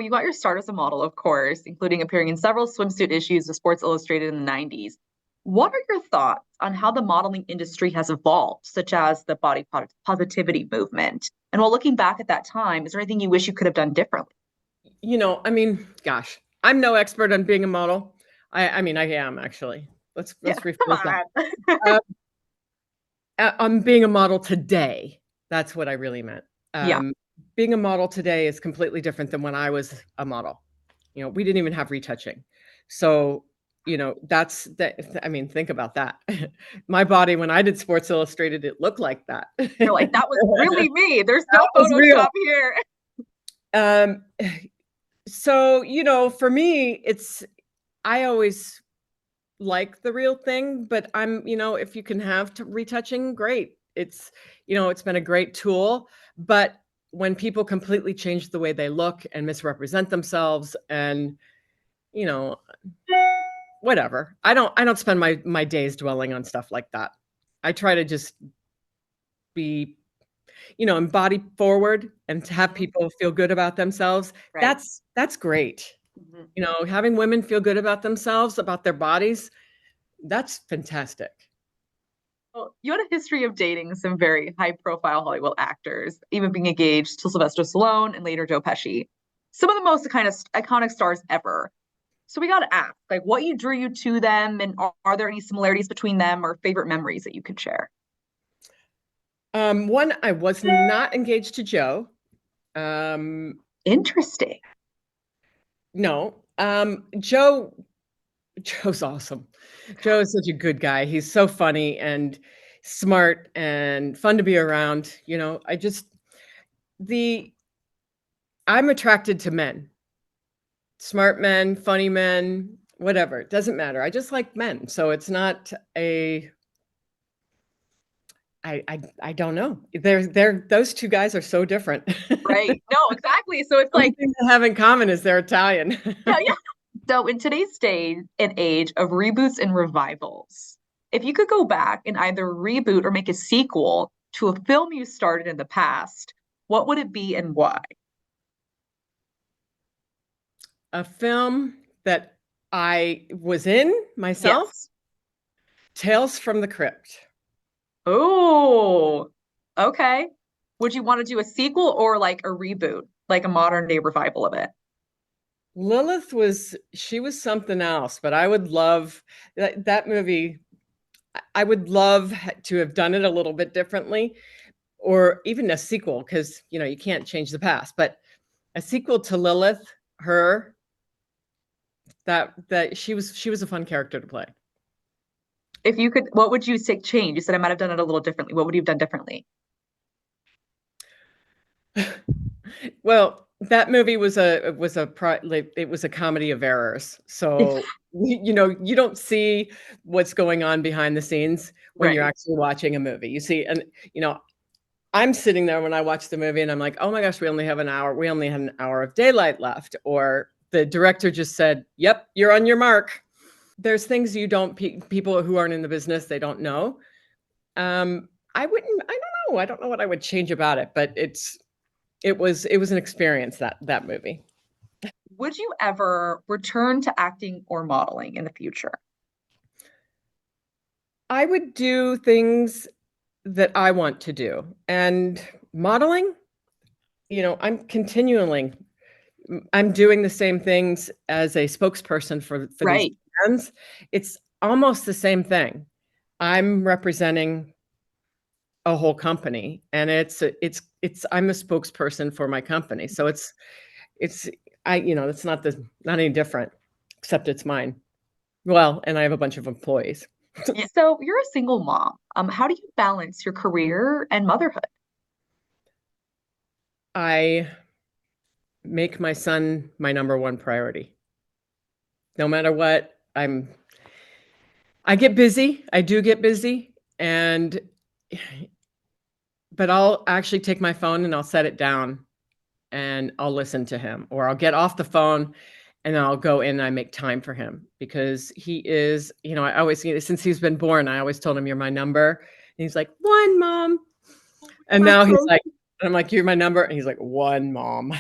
You got your start as a model, of course, including appearing in several swimsuit issues of Sports Illustrated in the 90s. What are your thoughts on how the modeling industry has evolved, such as the positivity movement? And while looking back at that time, is there anything you wish you could have done differently? I mean, gosh, I'm no expert on being a model. I mean, I am actually. Let's Yeah, let's come rephrase that. on. Uh, I'm being a model today. That's what I really meant. Yeah. Being a model today is completely different than when I was a model. We didn't even have retouching. So, that's that. I mean, think about that. My body, when I did Sports Illustrated, it looked like that. You're like, that was really me. There's no That was real. Photoshop here. Um, so, for me, I always like the real thing, but if you can have retouching, great. It's been a great tool, but when people completely change the way they look and misrepresent themselves and, you know, whatever, I don't spend my days dwelling on stuff like that. I try to just be, embody forward and to have people feel good about themselves. Right. That's great. Mhm. Having women feel good about themselves, about their bodies, that's fantastic. Well, you had a history of dating some very high-profile Hollywood actors, even being engaged to Sylvester Stallone and later Joe Pesci. Some of the most kind of iconic stars ever. So we got to ask, like, what drew you to them, and are there any similarities between them or favorite memories that you could share? One, I was not engaged to Joe. Um, Interesting. no. Joe's awesome. Joe is such a good guy. He's so funny and smart and fun to be around. The I'm attracted to men. Smart men, funny men, whatever. It doesn't matter. I just like men. So it's not a I don't know. Those two guys are so different. Right. No, exactly. So it's Only like, thing they have in common is they're Italian. yeah, yeah. So in today's day and age of reboots and revivals, if you could go back and either reboot or make a sequel to a film you started in the past, what would it be and why? A film that I was in myself, Yes. Tales from the Crypt. Oh, okay. Would you want to do a sequel or like a reboot, like a modern day revival of it? She was something else, but I would love that movie. I would love to have done it a little bit differently, or even a sequel, because you can't change the past, but a sequel to Lilith, her, that she was a fun character to play. If you could, what would you say change? You said I might have done it a little differently. What would you have done differently? Well, that movie it was a comedy of errors. So you don't see what's going on behind the scenes when you're Right. actually watching a movie. You see, and I'm sitting there when I watch the movie and I'm like, oh my gosh, we only have an hour. We only had an hour of daylight left. Or the director just said, yep, you're on your mark. There's things you don't, people who aren't in the business, they don't know. I don't know. I don't know what I would change about it, but it was an experience, that movie. Would you ever return to acting or modeling in the future? I would do things that I want to do. And modeling, I'm doing the same things as a spokesperson for these Right. brands. It's almost the same thing. I'm representing a whole company, and I'm a spokesperson for my company. So it's it's not any different, except it's mine. Well, and I have a bunch of employees. Yeah. So you're a single mom. How do you balance your career and motherhood? I make my son my number one priority. No matter what, I get busy. I do get busy, but I'll actually take my phone and I'll set it down and I'll listen to him, or I'll get off the phone and I'll go in and I make time for him, because he is, I always, since he's been born, I always told him, you're my number. And he's like, one, mom. And That's now he's so like, I'm like, you're my number. And he's like, one, mom.